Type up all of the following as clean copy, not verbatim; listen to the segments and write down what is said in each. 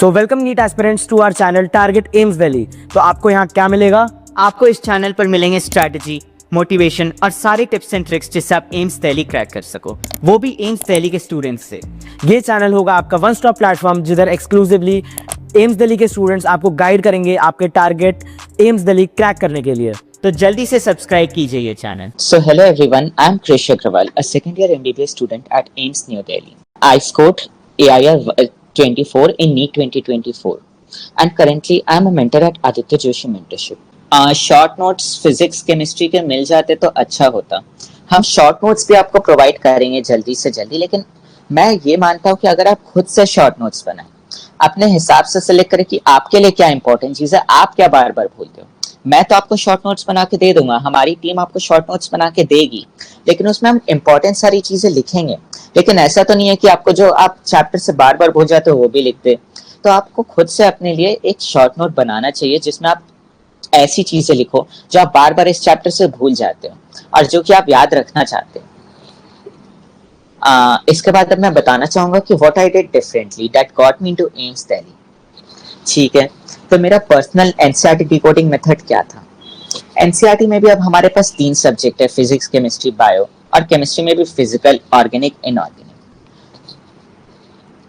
So welcome NEET aspirants to our channel target AIIMS Delhi. तो आपको यहाँ क्या मिलेगा? आपको इस चैनल पर मिलेंगे स्ट्रैटेजी, मोटिवेशन और सारे टिप्स एंड ट्रिक्स जिससे आप एम्स दिल्ली क्रैक कर सको, वो भी एम्स दिल्ली के स्टूडेंट्स से। ये चैनल होगा आपका वन स्टॉप प्लेटफॉर्म जिधर एक्सक्लूसिवली एम्स दिल्ली के स्टूडेंट्स आपको गाइड करेंगे आपके टारगेट एम्स दिल्ली क्रैक करने के लिए। तो जल्दी से सब्सक्राइब कीजिए ये channel. So hello everyone, I am Krish Agrawal, a second year MBBS student at AIIMS New Delhi. I scored AIR 24 in NEET 2024 and currently I am a mentor at Aditya Joshi Mentorship. Short notes physics chemistry के मिल जाते तो अच्छा होता। हम short notes भी आपको provide करेंगे जल्दी से जल्दी, लेकिन मैं ये मानता हूँ कि अगर आप खुद से शॉर्ट नोट्स बनाएं, अपने हिसाब से सिलेक्ट करें कि आपके लिए क्या इंपॉर्टेंट चीज़ है, आप क्या बार बार भूलते हो। मैं तो आपको शॉर्ट नोट्स बना के दे दूंगा, हमारी टीम आपको शॉर्ट नोट्स बना के देगी, लेकिन उसमें हम इंपॉर्टेंट सारी चीजें लिखेंगे। लेकिन ऐसा तो नहीं है कि आपको जो आप चैप्टर से बार बार भूल जाते हो वो भी लिख दे। तो आपको खुद से अपने लिए एक शॉर्ट नोट बनाना चाहिए जिसमें आप ऐसी चीजें लिखो जो आप बार बार इस चैप्टर से भूल जाते हो और जो कि आप याद रखना चाहते हो। इसके बाद अब मैं बताना चाहूंगा कि what I did differently that got me to AIIMS Delhi. ठीक है, तो मेरा पर्सनल एनसीईआरटी डिकोडिंग मेथड क्या था। एनसीईआरटी में भी अब हमारे पास 3 सब्जेक्ट है, फिजिक्स, केमिस्ट्री, बायो, और केमिस्ट्री में भी फिजिकल, ऑर्गेनिक, इनऑर्गेनिक।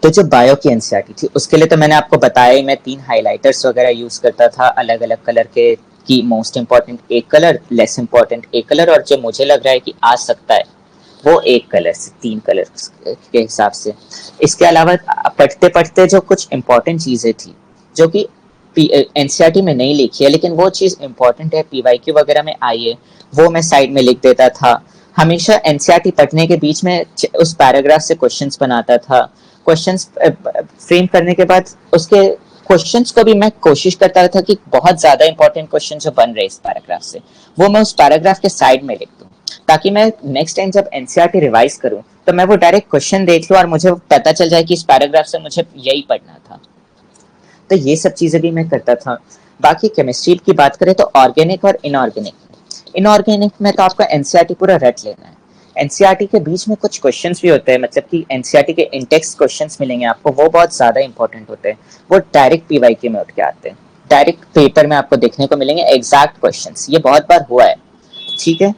तो जो बायो की एनसीईआरटी थी उसके लिए तो मैंने आपको बताया ही, मैं 3 हाइलाइटर्स वगैरह यूज करता था अलग अलग कलर के, कि मोस्ट इंपॉर्टेंट एक कलर, लेस इंपॉर्टेंट एक कलर, और जो मुझे लग रहा है कि आ सकता है वो एक कलर से, 3 कलर के हिसाब से। इसके अलावा पढ़ते पढ़ते जो कुछ इंपॉर्टेंट चीजें थी जो कि एनसीईआरटी में नहीं लिखी है लेकिन वो चीज इंपॉर्टेंट है, पीवाईक्यू वगैरह में आई है, वो मैं साइड में लिख देता था। हमेशा एनसीईआरटी पढ़ने के बीच में उस पैराग्राफ से क्वेश्चंस बनाता था। क्वेश्चंस फ्रेम करने के बाद उसके क्वेश्चंस को भी मैं कोशिश करता था कि बहुत ज्यादा इंपॉर्टेंट क्वेश्चन जो बन रहे इस पैराग्राफ से, वो मैं उस पैराग्राफ के साइड में लिख दूं, ताकि मैं नेक्स्ट टाइम जब एनसीईआरटी रिवाइज करूं तो मैं वो डायरेक्ट क्वेश्चन देख लूं और मुझे पता चल जाए कि इस पैराग्राफ से मुझे यही पढ़ना था। तो ये सब चीजें भी मैं करता था। बाकी केमिस्ट्री की बात करें तो ऑर्गेनिक और इनऑर्गेनिक में तो आपका एनसीईआरटी पूरा रट लेना है। एनसीईआरटी के बीच में कुछ क्वेश्चंस भी होते हैं, मतलब कि एनसीईआरटी के इंटेक्स्ट क्वेश्चंस मिलेंगे आपको, वो बहुत ज्यादा इंपॉर्टेंट होते हैं, वो डायरेक्ट पीवाईक्यू में उठ के आते हैं, डायरेक्ट पेपर में आपको देखने को मिलेंगे एग्जैक्ट क्वेश्चंस। ये बहुत बार हुआ है, ठीक है।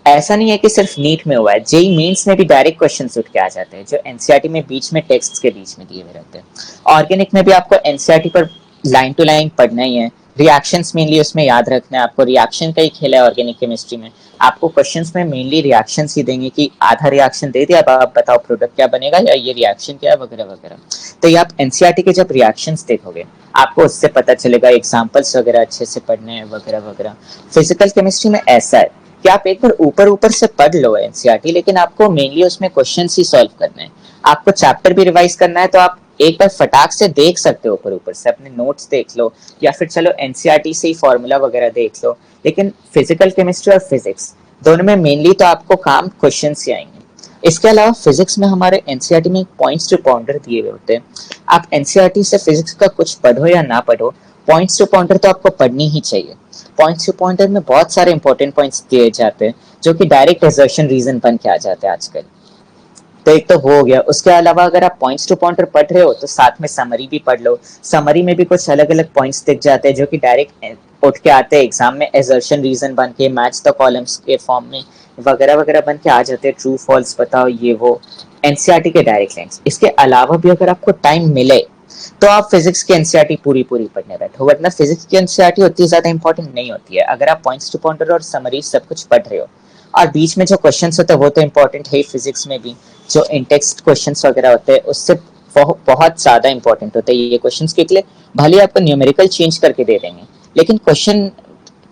ऐसा नहीं है कि सिर्फ नीट में हुआ है, जेईई मेंस में भी डायरेक्ट क्वेश्चंस उठ के आ जाते हैं जो एनसीईआरटी में बीच में टेक्स्ट के बीच में दिए हुए रहते हैं। ऑर्गेनिक में भी आपको एनसीईआरटी पर लाइन टू लाइन पढ़ना ही है, रिएक्शंस मेनली उसमें याद रखना है आपको, रिएक्शन का ही खेल है ऑर्गेनिक केमिस्ट्री में। आपको क्वेश्चंस में मेनली रिएक्शंस ही देंगे कि आधा रिएक्शन दे दिया, अब आप बताओ प्रोडक्ट क्या बनेगा या ये रिएक्शन क्या है वगैरह वगैरह। तो ये आप एनसीईआरटी के जब रिएक्शंस देखोगे आपको उससे पता चलेगा, एग्जाम्पल्स वगैरह अच्छे से पढ़ने हैं वगैरह वगैरह। फिजिकल केमिस्ट्री में ऐसा है कि आप एक बार ऊपर से पढ़ लो एनसीईआरटी, लेकिन आपको मेनली उसमें क्वेश्चंस ही सॉल्व करने हैं। आपको चैप्टर भी रिवाइज करना है तो आप एक बार फटाक से देख सकते हो, ऊपर से अपने नोट्स देख लो, या फिर चलो एनसीईआरटी से ही फॉर्मूला वगैरह देख लो। लेकिन फिजिकल केमिस्ट्री और फिजिक्स दोनों में मेनली तो आपको काम क्वेश्चंस ही आएंगे। इसके अलावा फिजिक्स में हमारे एनसीईआरटी में पॉइंट्स टू पाउंडर दिए हुए होते हैं। आप एनसीईआरटी से फिजिक्स का कुछ पढ़ो या ना पढ़ो, पॉइंट्स टू पाउंडर तो आपको पढ़नी ही चाहिए। पॉइंट्स टू पॉइंटर में बहुत सारे इंपॉर्टेंट पॉइंट्स दिए जाते हैं जो कि डायरेक्ट असर्शन रीजन बन के आ जाते हैं आजकल। तो एक तो वो हो गया। उसके अलावा अगर आप पॉइंट्स टू पॉइंटर पढ़ रहे हो तो साथ में समरी भी पढ़ लो। समरी में भी कुछ अलग अलग पॉइंट्स दिख जाते हैं जो कि डायरेक्ट उठ के आते हैं एग्जाम में, असर्शन रीजन बन के, मैच द कॉलम्स के फॉर्म में वगैरह वगैरह बन के आ जाते हैं। ट्रू फॉल्स बताओ, ये वो एनसीईआरटी के डायरेक्ट लाइंस। इसके अलावा भी अगर आपको टाइम मिले तो आप फिजिक्स की एनसीईआरटी पूरी पढ़ने बैठो, वरना फिजिक्स की एनसीईआरटी उतनी ज्यादा इंपॉर्टेंट नहीं होती है। अगर आप पॉइंट्स टू पॉइंटर और समरी सब कुछ पढ़ रहे हो और बीच में जो क्वेश्चंस होते हैं वो तो इंपॉर्टेंट है फिजिक्स में भी, जो इंटेक्स्ट क्वेश्चंस वगैरह होते हैं उससे बहुत ज्यादा इंपॉर्टेंट होते हैं ये क्वेश्चंस के लिए। भले आपको न्यूमेरिकल चेंज करके दे देंगे लेकिन क्वेश्चन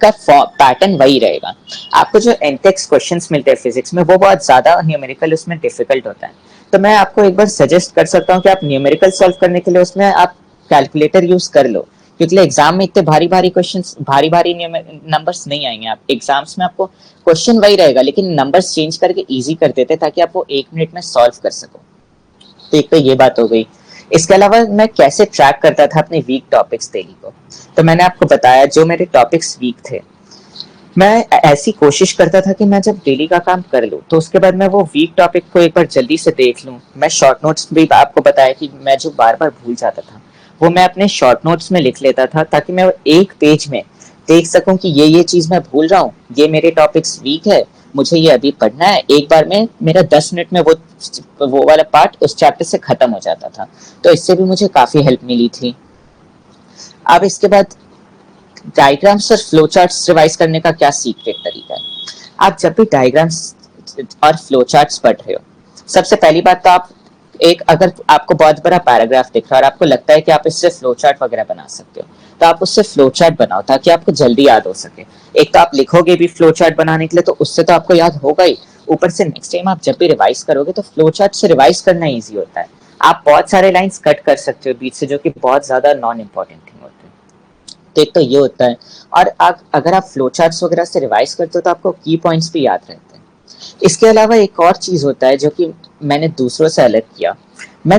का पैटर्न वही रहेगा। आपको जो इंटेक्स्ट क्वेश्चंस मिलते हैं फिजिक्स में वो बहुत ज्यादा न्यूमेरिकल उसमें डिफिकल्ट होता है। तो मैं आपको एक बार सजेस्ट कर सकता हूँ कि आप न्यूमेरिकल सॉल्व करने के लिए उसमें आप कैलकुलेटर यूज कर लो, क्योंकि एग्जाम में इतने भारी भारी क्वेश्चंस, भारी भारी नंबर्स नहीं आएंगे। आप एग्जाम्स में आपको क्वेश्चन वही रहेगा लेकिन नंबर्स चेंज करके इजी कर देते ताकि आप वो 1 मिनट में सॉल्व कर सको। तो एक तो ये बात हो गई। इसके अलावा मैं कैसे ट्रैक करता था अपने वीक टॉपिक्स डेली को, तो मैंने आपको बताया जो मेरे टॉपिक्स वीक थे मैं ऐसी कोशिश करता था कि मैं जब डेली का काम कर लूं तो उसके बाद मैं वो वीक टॉपिक को एक बार जल्दी से देख लूं। मैं शॉर्ट नोट्स भी आपको बताया कि मैं जो बार बार भूल जाता था वो मैं अपने शॉर्ट नोट्स में लिख लेता था, ताकि मैं एक पेज में देख सकूं कि ये चीज मैं भूल रहा हूँ, ये मेरे टॉपिक्स वीक है, मुझे ये अभी पढ़ना है। एक बार में मेरा 10 मिनट में वो वाला पार्ट उस चैप्टर से खत्म हो जाता था। तो इससे भी मुझे काफी हेल्प मिली थी। अब इसके बाद डायग्राम्स और फ्लो चार्ट्स रिवाइज करने का क्या सीक्रेट तरीका है? आप जब भी डायग्राम्स और फ्लो चार्ट्स पढ़ रहे हो, सबसे पहली बात तो आप अगर आपको बहुत बड़ा पैराग्राफ दिख रहा है और आपको लगता है कि आप इससे फ्लो चार्ट वगैरह बना सकते हो, तो आप उससे फ्लो चार्ट बनाओ, ताकि आपको जल्दी याद हो सके। एक तो आप लिखोगे भी फ्लो चार्ट बनाने के लिए, तो उससे तो आपको याद होगा ही, ऊपर से नेक्स्ट टाइम आप जब भी रिवाइज करोगे तो फ्लो चार्ट से रिवाइज करना ईजी होता है। आप बहुत सारे लाइंस कट कर सकते हो बीच से, जो कि बहुत ज्यादा नॉन इम्पॉर्टेंट थिंग होते हैं। तो एक तो ये होता है। और अगर आप फ्लो चार्ट्स वगैरह से रिवाइज करते हो तो आपको की पॉइंट्स भी याद रहते हैं। इसके अलावा एक और चीज होता है जो कि मैंने दूसरों से अलग किया, मैं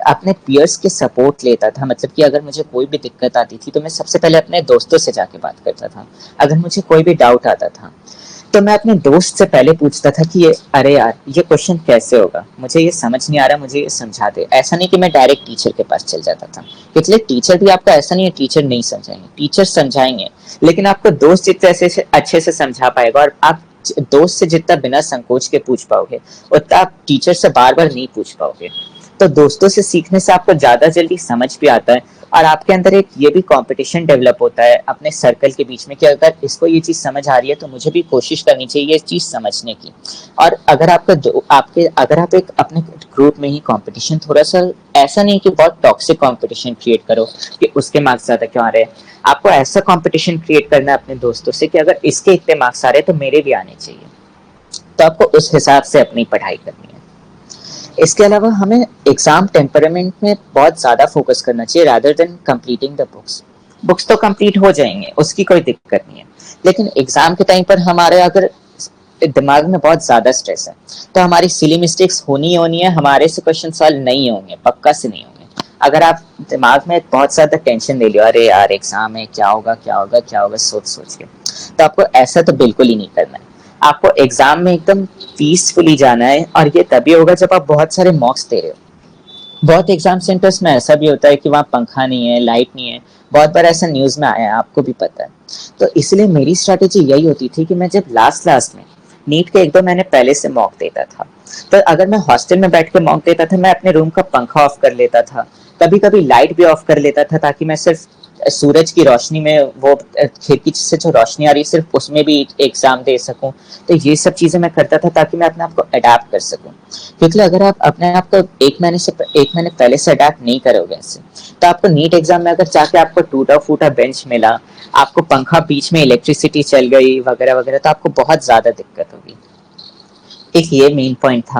अपने पीयर्स के सपोर्ट लेता था। मतलब कि अगर मुझे कोई भी दिक्कत आती थी तो मैं सबसे पहले अपने दोस्तों से जाके बात करता था। अगर मुझे कोई भी डाउट आता था तो मैं अपने दोस्त से पहले पूछता था कि अरे यार ये क्वेश्चन कैसे होगा, मुझे ये समझ नहीं आ रहा, मुझे ये समझा दे। ऐसा नहीं कि मैं डायरेक्ट टीचर के पास चल जाता था, इसलिए टीचर भी आपका ऐसा नहीं है टीचर नहीं समझाएंगे, टीचर समझाएंगे, लेकिन आपको दोस्त जितने अच्छे से समझा पाएगा और आप दोस्त से जितना बिना संकोच के पूछ पाओगे उतना आप टीचर से बार बार नहीं पूछ पाओगे। तो दोस्तों से सीखने से आपको ज्यादा जल्दी समझ भी आता है, और आपके अंदर एक ये भी कंपटीशन डेवलप होता है अपने सर्कल के बीच में कि अगर इसको ये चीज समझ आ रही है तो मुझे भी कोशिश करनी चाहिए ये चीज समझने की। और अगर अगर आप एक अपने ग्रुप में ही कंपटीशन, थोड़ा सा ऐसा नहीं कि बहुत टॉक्सिक कंपटीशन क्रिएट करो कि उसके मार्क्स ज्यादा क्यों आ रहे हैं, आपको ऐसा कंपटीशन क्रिएट करना है अपने दोस्तों से कि अगर इसके इतने मार्क्स आ रहे हैं तो मेरे भी आने चाहिए। तो आपको उस हिसाब से अपनी पढ़ाई करनी है। इसके अलावा हमें एग्जाम टेम्परामेंट में बहुत ज्यादा फोकस करना चाहिए rather than completing the books तो कंप्लीट हो जाएंगे, उसकी कोई दिक्कत नहीं है, लेकिन एग्जाम के टाइम पर हमारे अगर दिमाग में बहुत ज्यादा स्ट्रेस है तो हमारी सिली मिस्टेक्स होनी है, हमारे से क्वेश्चन सॉल्व नहीं होंगे, पक्का से नहीं होंगे। अगर आप दिमाग में बहुत ज्यादा टेंशन ले लियो, अरे यार एग्जाम है, क्या होगा सोच के, तो आपको ऐसा तो बिल्कुल ही नहीं करना है। आपको एग्जाम में एकदम पीसफुली जाना है, और ये तभी होगा जब आप बहुत सारे मॉक्स दे रहे हो। बहुत एग्जाम सेंटर्स में ऐसा भी होता है कि वहाँ पंखा नहीं है, लाइट नहीं है, बहुत बार ऐसा न्यूज में आया है, आपको भी पता है। तो इसलिए मेरी स्ट्रैटेजी यही होती थी कि मैं जब लास्ट में नीट के 1-2 महीने पहले से मॉक देता था, तो अगर मैं हॉस्टल में बैठ के मॉक देता था, मैं अपने रूम का पंखा ऑफ कर लेता था, कभी कभी लाइट भी ऑफ कर लेता था, ताकि मैं सिर्फ सूरज की रोशनी में, वो खिड़की से जो रोशनी आ रही है सिर्फ उसमें भी एग्जाम दे सकूं। तो ये सब चीजें मैं करता था ताकि मैं अपने आप को अडेप्ट कर सकूं, क्योंकि अगर आप अपने आप को एक महीने पहले से अडेप्ट नहीं करोगे ऐसे, तो आपको नीट एग्जाम में अगर जाके आपको टूटा फूटा बेंच मिला, आपको पंखा बीच में इलेक्ट्रिसिटी चल गई वगैरह वगैरह, तो आपको बहुत ज्यादा दिक्कत होगी। एक ये मेन पॉइंट था।